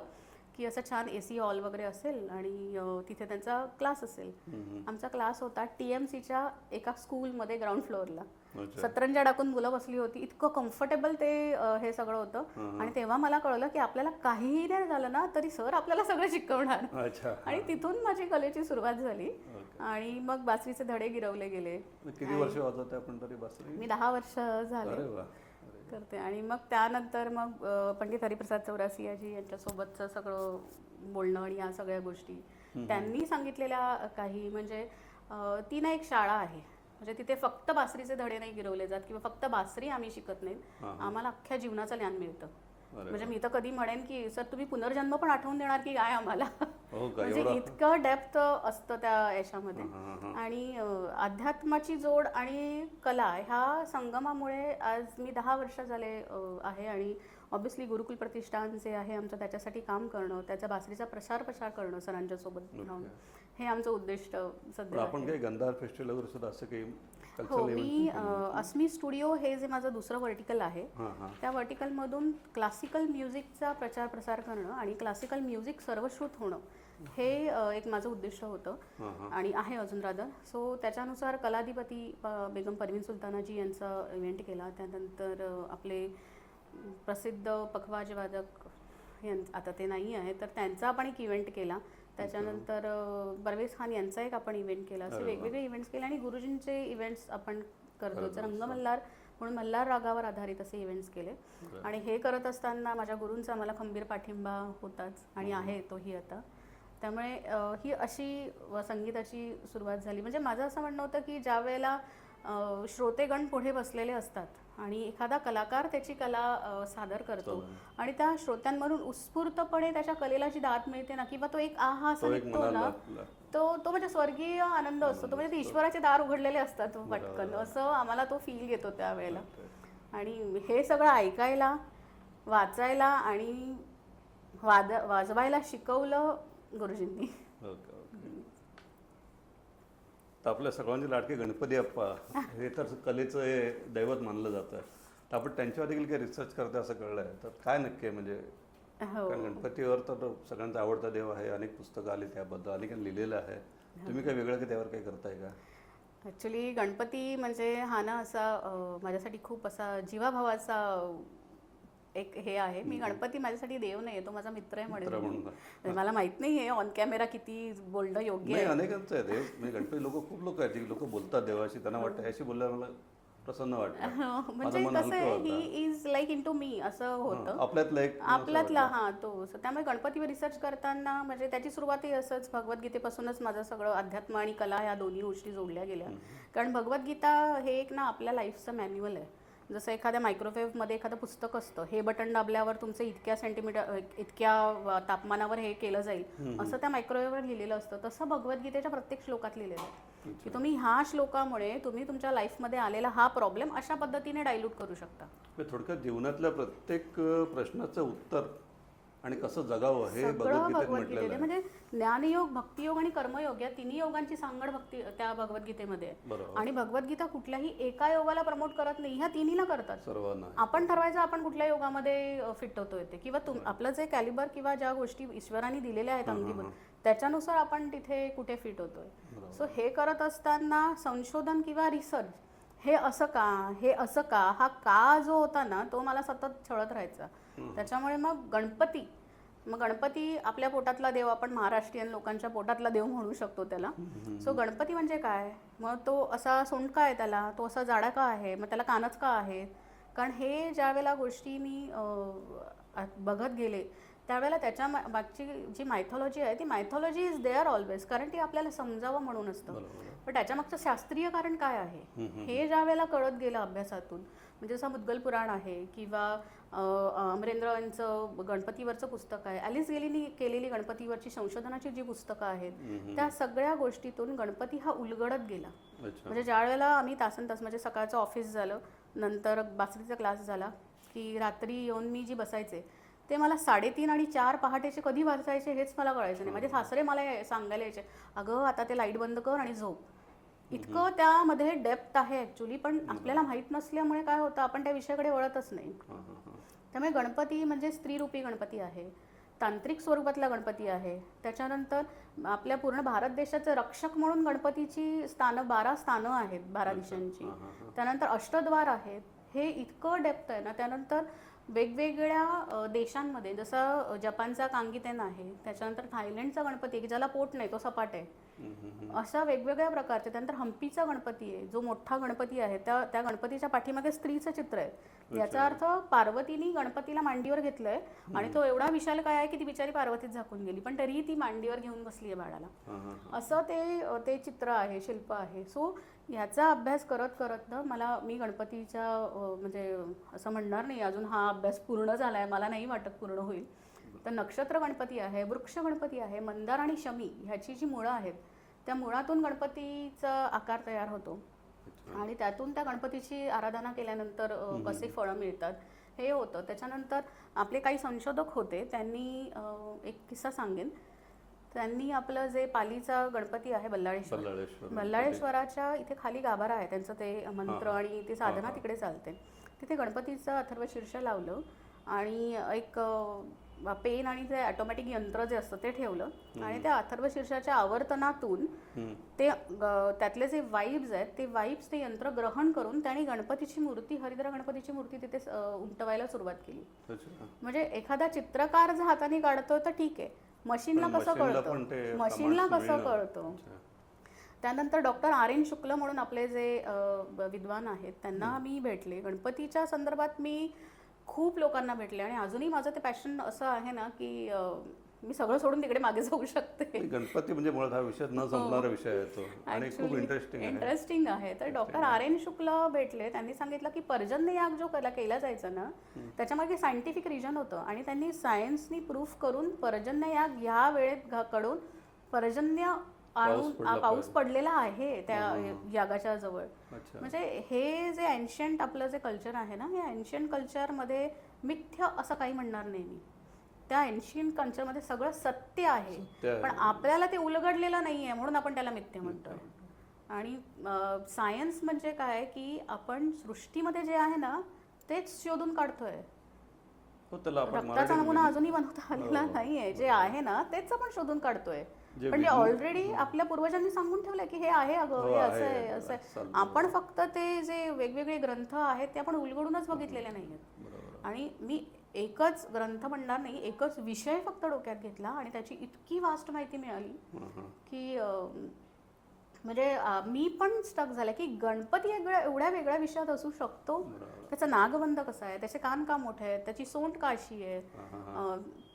की असं छान AC हॉल वगैरे असेल आणि तिथे त्यांचा क्लास असेल. आमचा क्लास होता TMCच्या एका स्कूलमध्ये ग्राउंड फ्लोअरला. अच्छा. सतरंजा टाकून मुलं बसली होती. इतकं कम्फर्टेबल ते हे सगळं होतं. आणि तेव्हा मला कळलं की आपल्याला काहीही नाही झालं ना तरी सर आपल्याला सगळं शिकवणार. अच्छा. आणि तिथून माझी कलेची सुरुवात झाली. ओके. आणि मग बासरीचे धडे गिरवले गेले. किती वर्ष वाजवते आपण तरी बासरी? मी 10 वर्ष झाले अरे वा. करते. आणि मग त्यानंतर मग पंडित हरिप्रसाद चौरासियाजी यांच्यासोबतचं सगळं बोलणं आणि या सगळ्या गोष्टी त्यांनी सांगितलेल्या काही म्हणजे ती ना एक शाळा आहे. म्हणजे तिथे फक्त बासरीचे धडे नाही गिरवले जात किंवा फक्त बासरी आम्ही शिकत नाही. आम्हाला अख्ख्या जीवनाचं ज्ञान मिळतं. म्हणजे मी तर कधी म्हणेन की सर तुम्ही पुनर्जन्म पण आठवून देणार की काय आम्हाला. म्हणजे इतकं डेप्थ असतं त्या याच्यामध्ये. आणि अध्यात्माची जोड आणि कला ह्या संगमामुळे आज मी 10 वर्ष झाले आहे. आणि ऑब्व्हियसली गुरुकुल प्रतिष्ठान जे आहे आमचं त्याच्यासाठी काम करणं, त्याच्या बासरीचा प्रसार करणं सरांच्या सोबत राहून हे आमचं उद्दिष्ट सध्या. आपण काही गंधार फेस्टिवल वगैरे सुद्धा असं काही हो, मी अस्मी स्टुडिओ हे जे माझं दुसरं व्हर्टिकल आहे त्या व्हर्टिकलमधून क्लासिकल म्युझिकचा प्रचार प्रसार करणं आणि क्लासिकल म्युझिक सर्वश्रुत होणं हे एक माझं उद्दिष्ट होतं आणि आहे अजून रादर. सो त्याच्यानुसार कलाधिपती बेगम परवीन सुलतानाजी यांचा इव्हेंट केला. त्यानंतर आपले प्रसिद्ध पखवाज वादक आता ते नाही आहे तर त्यांचा आपण एक इव्हेंट केला. त्याच्यानंतर परवेज खान यांचा एक आपण इव्हेंट केला. असे वेगवेगळे इव्हेंट्स केले आणि गुरुजींचे इव्हेंट्स आपण करतो. रंगमल्हार म्हणून मल्हार रागावर आधारित असे इव्हेंट्स केले. आणि हे करत असताना माझ्या गुरूंचा मला खंबीर पाठिंबा होताच आणि आहे तोही आता. त्यामुळे ही अशी संगीताची सुरुवात झाली. म्हणजे माझं असं म्हणणं होतं की ज्या वेळेला श्रोतेगण पुढे बसलेले असतात आणि एखादा कलाकार त्याची कला सादर करतो आणि त्या श्रोत्यांमधून उत्स्फूर्तपणे त्याच्या कलेला जी दाद मिळते ना किंवा तो एक आहा असं निघतो ना तो म्हणजे स्वर्गीय आनंद असतो. तो म्हणजे ते ईश्वराचे दार उघडलेले असतात पटकन असं आम्हाला तो फील येतो त्यावेळेला. आणि हे सगळं ऐकायला, वाचायला आणि वाजवायला शिकवलं गुरुजींनी. तर आपल्या सर्वांचे लाडके गणपती बाप्पा हे तर कलेचं हे दैवत मानलं जातं. तर आपण त्यांच्यावर देखील काही रिसर्च करते असं कळलं आहे. तर काय नक्की आहे म्हणजे कारण गणपतीवर तर सगळ्यांचा आवडता देव आहे. अनेक पुस्तकं आली त्याबद्दल, अनेकांनी लिहिलेलं आहे. तुम्ही काय वेगळं की त्यावर काही करताय का? ॲक्च्युली गणपती म्हणजे हा ना असा माझ्यासाठी खूप असा जीवाभावाचा एक हे आहे. मी गणपती माझ्यासाठी देव नाही, तो माझा मित्र आहे म्हणून. मला माहित नाही हे ऑन कॅमेरा किती बोलणं योग्य आहे. अनेकांचं आहे देव. म्हणजे गणपती खूप लोक आहेत जी लोक बोलतात देवाशी, त्यांना वाटतं याशी बोलल्यावर मला प्रसन्न वाटतं. म्हणजे कसं आहे he is like in to me असं होतं आपल्यातला हा तो. त्यामुळे गणपतीवर रिसर्च करताना म्हणजे त्याची सुरुवातही असंच भगवद्गीतेपासूनच माझं सगळं अध्यात्म आणि कला या दोन्ही गोष्टी जोडल्या गेल्या. कारण भगवद्गीता हे एक ना आपल्या लाईफचं मॅन्युअल आहे. जसं एखाद्या मायक्रोवेव्हमध्ये एखादं पुस्तक असतं, हे बटन दाबल्यावर तुमचं इतक्या सेंटीमीटर इतक्या तापमानावर हे केलं जाईल असं त्या मायक्रोवेव्हवर लिहिलेलं असतं. तसं भगवद्गीतेच्या प्रत्येक श्लोकात लिहिलेलं आहे की तुम्ही ह्या श्लोकामुळे तुम्ही तुमच्या लाईफमध्ये आलेला हा प्रॉब्लेम अशा पद्धतीने डायल्यूट करू शकता. थोडक्यात जीवनातल्या प्रत्येक प्रश्नाचं उत्तर आणि कसं जगावं हे भगवद्गीतेमध्ये म्हणजे ज्ञानयोग, भक्तियोग आणि कर्मयोग या तिन्ही योगांची सांगड त्या भगवद्गीतेमध्ये आहे. आणि भगवद्गीता कुठल्याही एका योगाला प्रमोट करत नाही, ह्या तिन्हीला करतात. आपण ठरवायचं आपण कुठल्या योगामध्ये फिट होतोय ते किंवा आपलं जे कॅलिबर किंवा ज्या गोष्टी ईश्वराने दिलेल्या आहेत अंगीभूत त्याच्यानुसार आपण तिथे कुठे फिट होतोय. सो हे करत असताना संशोधन किंवा रिसर्च हे असं का हा का जो होता ना तो मला सतत छळत राहायचा. त्याच्यामुळे मग गणपती आपल्या पोटातला देव, आपण महाराष्ट्रीयन लोकांच्या पोटातला देव म्हणू शकतो त्याला. सो गणपती म्हणजे काय, मग तो असा सोंड का आहे त्याला, तो असा जाडा का आहे, मग त्याला कानच का आहे. कारण हे ज्या वेळेला गोष्टी मी बघत गेले त्यावेळेला त्याच्या मागची जी मायथॉलॉजी आहे ती मायथॉलॉजी इज देअर ऑलवेज, कारण ती आपल्याला समजावं म्हणून असतं. पण त्याच्यामागचं शास्त्रीय कारण काय आहे हे ज्या वेळेला कळत गेलं अभ्यासातून, म्हणजे जसं मुद्गल पुराण आहे किंवा अमरेंद्र यांचं गणपतीवरचं पुस्तक आहे, ॲलिस गेलीनी केलेली गणपतीवरची संशोधनाची जी पुस्तकं आहेत त्या सगळ्या गोष्टीतून गणपती हा उलगडत गेला. म्हणजे ज्या वेळेला आम्ही तासन तास म्हणजे सकाळचं ऑफिस झालं, नंतर बासरीचा क्लास झाला की रात्री येऊन मी जी बसायचे ते मला 3:30 आणि 4 पहाटेचे कधी वाचायचे हेच मला कळायचं नाही. माझे सासरे मला सांगायला यायचे, अगं आता ते लाईट बंद कर आणि झोप. इतकं त्यामध्ये डेप्थ आहे ॲक्च्युली, पण आपल्याला माहीत नसल्यामुळे काय होतं आपण त्या विषयाकडे वळतच नाही. त्यामुळे गणपती म्हणजे स्त्रीरूपी गणपती आहे. तांत्रिक स्वरूपातला गणपती आहे. त्याच्यानंतर आपल्या पूर्ण भारत देशाचे रक्षक म्हणून गणपतीची 12 स्थानं आहेत 12 दिशांची. त्यानंतर अष्टद्वार आहेत. हे इतकं डेप्थ आहे ना. त्यानंतर वेगवेगळ्या देशांमध्ये जसं जपानचा कांगीतेन आहे, त्याच्यानंतर थायलंडचा गणपती आहे की ज्याला पोट नाही, तो सपाट आहे. अशा वेगवेगळ्या प्रकारचे. त्यानंतर हम्पीचा गणपती आहे जो मोठा गणपती आहे, त्या गणपतीच्या पाठीमागे स्त्रीचं चित्र आहे. याचा अर्थ पार्वतीने गणपतीला मांडीवर घेतलंय आणि तो एवढा विशाल काय आहे की ती बिचारी पार्वतीत झाकून गेली, पण तरीही ती मांडीवर घेऊन बसली आहे बाळाला. असं ते चित्र आहे, शिल्प आहे. सो ह्याचा अभ्यास करत करत ना मी गणपतीच्या म्हणजे असं म्हणणार नाही अजून हा अभ्यास पूर्ण झाला आहे, मला नाही वाटत पूर्ण होईल. तर नक्षत्र गणपती आहे, वृक्ष गणपती आहे, मंदार आणि शमी ह्याची जी मुळं आहेत त्या मुळातून गणपतीचा आकार तयार होतो आणि त्यातून त्या गणपतीची आराधना केल्यानंतर कसे फळं मिळतात हे होतं. त्याच्यानंतर आपले काही संशोधक होते, त्यांनी एक किस्सा सांगेन. त्यांनी आपलं जे पालीचा गणपती आहे बल्लाळेश्वराच्या इथे खाली गाभारा आहे त्यांचं, ते मंत्र आणि ते साधना तिकडे चालते. तिथे गणपतीचं अथर्वशीर्ष लावलं आणि एक पेन आणि ते ऑटोमॅटिक यंत्र जे असतं ते ठेवलं आणि त्या अथर्वशीर्षाच्या आवर्तनातून ते त्यातले जे वाईब्स आहेत ते वाईब्स ते यंत्र ग्रहण करून त्यांनी गणपतीची मूर्ती, हरिद्र गणपतीची मूर्ती तिथे उमटवायला सुरुवात केली. म्हणजे एखादा चित्रकार जर हाताने काढतो तर ठीक आहे, मशीनला कसं कळतं. त्यानंतर डॉक्टर R.N. शुक्ल म्हणून आपले जे विद्वान आहेत त्यांना मी भेटले. गणपतीच्या संदर्भात मी खूप लोकांना भेटले आणि अजूनही माझं ते पॅशन असं आहे ना की मी सगळं सोडून तिकडे मागे जाऊ शकते. गणपती म्हणजे मुळात हा विषय न संपणारा विषय आहे तो आणि खूप इंटरेस्टिंग आहे. तर डॉक्टर R.N. शुक्ल भेटले. त्यांनी सांगितलं की पर्जन्य याग जो केला जायचा ना त्याच्यामागे सायंटिफिक रिजन होतं आणि त्यांनी सायन्सनी प्रूफ करून पर्जन्य याग ह्या वेळेत कडून पर्जन्य पाऊस पडलेला आहे त्या यागाच्या जवळ. म्हणजे हे जे एन्शियंट आपलं जे कल्चर आहे ना, हे एन्शियंट कल्चरमध्ये मिथ्य असं काही म्हणणार नाही मी. त्या एन्शियंट कल्चरमध्ये सगळं सत्य आहे, पण आपल्याला ते उलगडलेलं नाही आहे म्हणून आपण त्याला मिथ्य म्हणतोय. आणि सायन्स म्हणजे काय की आपण सृष्टीमध्ये जे आहे ना तेच शोधून काढतोय. रक्ताचा नमुना अजूनही बनवता आलेला नाहीये, जे आहे ना तेच आपण शोधून काढतोय. पण जे ऑलरेडी आपल्या पूर्वजांनी सांगून ठेवलंय की हे आहे, अगं हे असं आहे असं आहे. आपण फक्त ते जे वेगवेगळे ग्रंथ आहेत ते आपण उलगडूनच बघितलेले नाहीयेत. आणि मी एकच ग्रंथ म्हणणार नाही, एकच विषय फक्त डोक्यात घेतला आणि त्याची इतकी वास्ट माहिती मिळाली की म्हणजे मी पण स्टक झाले की गणपती एवढ्या वेगळ्या विषयात असू शकतो. त्याचा नागबंध कसा आहे, त्याचे कान का मोठे आहेत, त्याची सोंड का अशी आहे,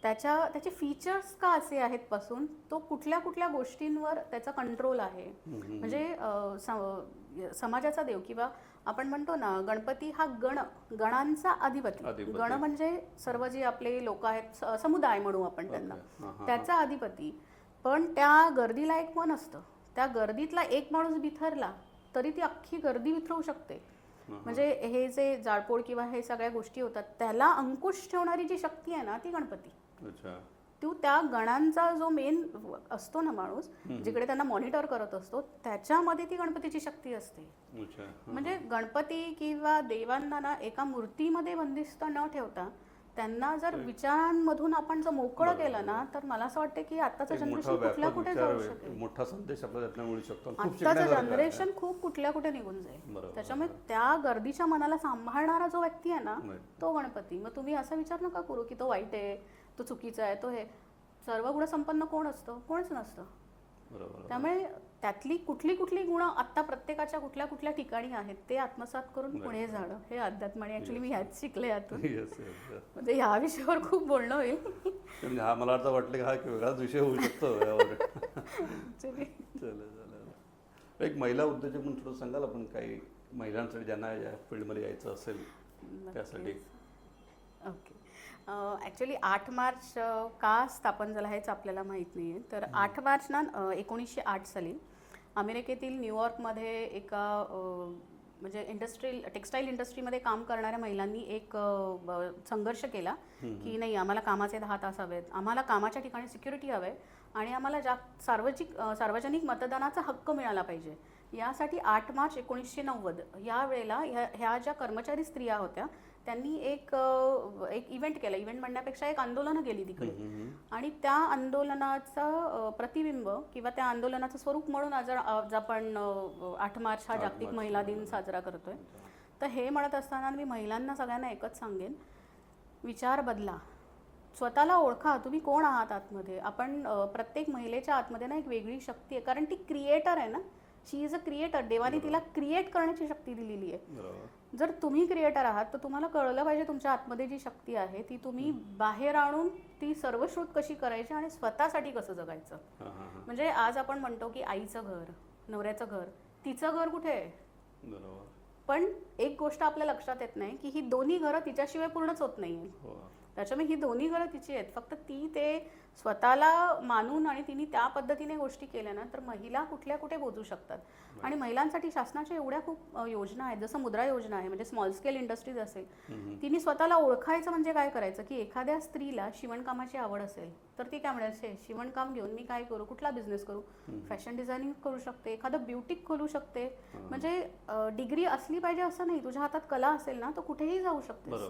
त्याचे फीचर्स का असे आहेत पासून तो कुठल्या कुठल्या गोष्टींवर त्याचा कंट्रोल आहे. म्हणजे समाजाचा देव किंवा आपण म्हणतो ना गणपती हा गणांचा अधिपती. गण म्हणजे सर्व जे आपले लोक आहेत, समुदाय म्हणू आपण त्यांना, त्याचा अधिपती. पण त्या गर्दीला एक मन असतं, त्या गर्दीतला एक माणूस बिथरला तरी ती अख्खी गर्दी बिथरवू शकते. म्हणजे हे जे जाळपोळ किंवा हे सगळ्या गोष्टी होतात त्याला अंकुश ठेवणारी जी शक्ती आहे ना ती गणपती. तो त्या गणांचा जो मेन असतो ना माणूस, जिकडे त्यांना मॉनिटर करत असतो, त्याच्यामध्ये ती गणपतीची शक्ती असते. म्हणजे गणपती किंवा देवांना ना एका मूर्तीमध्ये बंदिस्त न ठेवता त्यांना जर विचारांमधून आपण जर मोकळं केलं ना तर मला असं वाटतं की आत्ताचं जनरेशन कुठल्या कुठे जाऊ शकेल. मोठा संदेश आपल्याला मिळू शकतो. आत्ताचं जनरेशन खूप कुठल्या कुठे निघून जाईल. त्याच्यामुळे त्या गर्दीच्या मनाला सांभाळणारा जो व्यक्ती आहे ना तो गणपती. मग तुम्ही असा विचार नका करू की तो वाईट आहे, तो चुकीचा आहे, तो हे सर्व गुण संपन्न कोण असतं, कोणच नसतं. त्यामुळे त्यातली कुठली गुण आता प्रत्येकाच्या कुठल्या कुठल्या ठिकाणी आहेत ते आत्मसात करून पुढे जाणं हे अध्यात्म. आणि ऍक्च्युली मी ह्याच शिकले यातून. म्हणजे ह्या विषयावर खूप बोलणं होईल. हा मला आता वाटलं की हा वेगळाच विषय होऊ शकतो यावर. एक महिला उद्योजक म्हणून थोडं सांगाल आपण, काही महिलांसाठी ज्यांना या फील्डमध्ये यायचं असेल त्यासाठी. ओके. ॲक्च्युली 8 मार्च का स्थापन झाला हेच आपल्याला माहीत नाही आहे. तर 8 मार्च ना 1908 साली अमेरिकेतील न्यूयॉर्कमध्ये एका म्हणजे टेक्स्टाईल इंडस्ट्रीमध्ये काम करणाऱ्या महिलांनी एक संघर्ष केला की नाही, आम्हाला कामाचे 10 तास हवेत, आम्हाला कामाच्या ठिकाणी सिक्युरिटी हवे आणि आम्हाला सार्वजनिक मतदानाचा हक्क मिळाला पाहिजे. यासाठी 8 मार्च 1990 या वेळेला ह्या ज्या कर्मचारी स्त्रिया होत्या त्यांनी एक इव्हेंट केला. इव्हेंट म्हणण्यापेक्षा एक आंदोलनं केली तिकडे. आणि त्या आंदोलनाचं प्रतिबिंब किंवा त्या आंदोलनाचं स्वरूप म्हणून आज आपण 8 मार्च हा जागतिक महिला दिन साजरा करतोय. तर हे म्हणत असताना मी महिलांना सगळ्यांना एकच सांगेन, विचार बदला, स्वतःला ओळखा, तुम्ही कोण आहात आतमध्ये. आपण प्रत्येक महिलेच्या आतमध्ये ना एक वेगळी शक्ती आहे, कारण ती क्रिएटर आहे ना. शी इज अ क्रिएटर. देवाने तिला क्रिएट करण्याची शक्ती दिलेली आहे. जर तुम्ही क्रिएटर आहात तर तुम्हाला कळलं पाहिजे तुमच्या आतमध्ये जी शक्ती आहे ती तुम्ही बाहेर आणून ती सर्वश्रुत कशी करायची आणि स्वतःसाठी कसं जगायचं. म्हणजे आज आपण म्हणतो की आईचं घर, नवऱ्याचं घर, तिचं घर कुठे आहे. पण एक गोष्ट आपल्या लक्षात येत नाही की ही दोन्ही घरं तिच्याशिवाय पूर्णच होत नाहीये. त्याच्यामुळे ही दोन्ही घरं तिची आहेत. फक्त ती ते स्वतःला मानून आणि तिने त्या पद्धतीने गोष्टी केल्या ना तर महिला कुठल्या कुठे पोहोचू शकतात. आणि महिलांसाठी शासनाच्या एवढ्या खूप योजना आहेत, जसं मुद्रा योजना आहे, म्हणजे स्मॉल स्केल इंडस्ट्रीज असेल. तिने स्वतःला ओळखायचं म्हणजे काय करायचं की एखाद्या स्त्रीला शिवणकामाची आवड असेल तर ती काय म्हणायची, शिवणकाम घेऊन मी काय करू, कुठला बिझनेस करू. फॅशन डिझायनिंग करू शकते, एखादं ब्युटिक खोलू शकते. म्हणजे डिग्री असली पाहिजे असं नाही, तुझ्या हातात कला असेल ना तर कुठेही जाऊ शकते.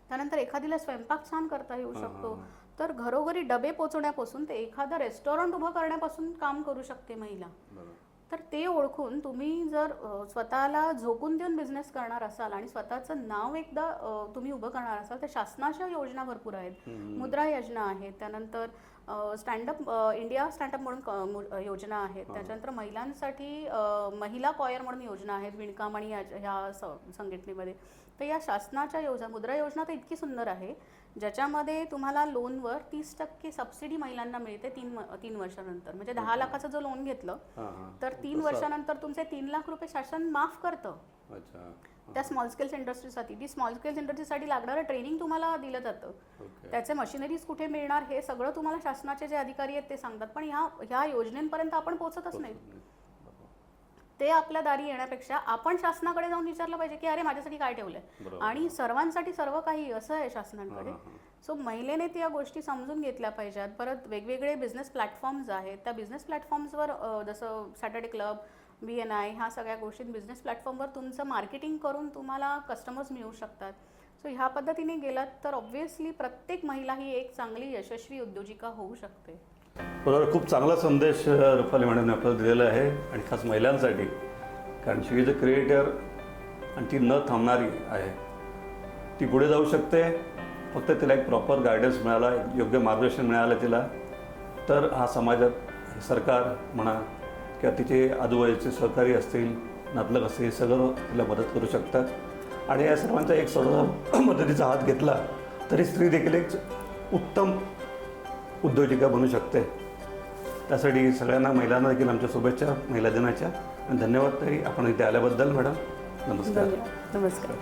त्यानंतर एखादीला स्वयंपाक छान करता येऊ शकतो. तर घरोघरी डबे पोचवण्यापासून ते एखादं रेस्टॉरंट उभं करण्यापासून काम करू शकते महिला. तर ते ओळखून तुम्ही जर स्वतःला झोकून देऊन बिझनेस करणार असाल आणि स्वतःचं नाव एकदा तुम्ही उभं करणार असाल तर शासनाच्या योजना भरपूर आहेत. मुद्रा योजना आहेत, त्यानंतर स्टँडअप इंडिया स्टँडअप म्हणून योजना आहेत, त्याच्यानंतर महिलांसाठी महिला कॉयर म्हणून योजना आहेत विणकाम आणि ह्या संघटनेमध्ये. तर या शासनाच्या योजना, मुद्रा योजना तर इतकी सुंदर आहे ज्याच्यामध्ये तुम्हाला लोनवर 30% सबसिडी महिलांना मिळते 3 वर्षानंतर. म्हणजे 10 लाखाचं जो लोन घेतलं तर 3 वर्षानंतर तुमचे 3 लाख रुपये शासन माफ करतं त्या स्मॉल स्केल इंडस्ट्रीसाठी. ती स्मॉल स्केल इंडस्ट्रीसाठी लागणारं ट्रेनिंग तुम्हाला दिलं जातं. त्याचे मशिनरीज कुठे मिळणार हे सगळं तुम्हाला शासनाचे जे अधिकारी आहेत ते सांगतात. पण ह्या योजनेपर्यंत आपण पोहोचतच नाही. ते आपल्या दारी येण्यापेक्षा आपण शासनाकडे जाऊन विचारलं पाहिजे की अरे माझ्यासाठी काय ठेवलंय, आणि सर्वांसाठी सर्व काही असं आहे शासनाकडे. सो महिलेने त्या गोष्टी समजून घेतल्या पाहिजेत. परत वेगवेगळे बिझनेस प्लॅटफॉर्म्स आहेत, त्या बिझनेस प्लॅटफॉर्म्सवर जसं सॅटर्डे क्लब, BNI, ह्या सगळ्या गोष्टी बिझनेस प्लॅटफॉर्मवर तुमचं मार्केटिंग करून तुम्हाला कस्टमर्स मिळू शकतात. सो ह्या पद्धतीने गेलात तर ऑब्व्हियसली प्रत्येक महिला ही एक चांगली यशस्वी उद्योजिका होऊ शकते. बरोबर, खूप चांगला संदेश रुपाली मॅडमने आपल्याला दिलेला आहे आणि खास महिलांसाठी. कारण शी इज अ क्रिएटर आणि ती न थांबणारी आहे. ती पुढे जाऊ शकते, फक्त तिला एक प्रॉपर गायडन्स मिळाला, योग्य मार्गदर्शन मिळालं तिला, तर हा समाजात सरकार म्हणा किंवा तिचे आजूबाजूचे सहकारी असतील, नातलग असतील, हे सगळं तिला मदत करू शकतात. आणि या सर्वांचा एक स्वतः मदतीचा हात घेतला तरी स्त्री देखील एक उत्तम उद्योजिका बनू शकते. त्यासाठी सगळ्यांना महिलांना देखील आमच्या शुभेच्छा महिला दिनाच्या. आणि धन्यवाद ताई, आपण इथे आल्याबद्दल. मॅडम नमस्कार. नमस्कार.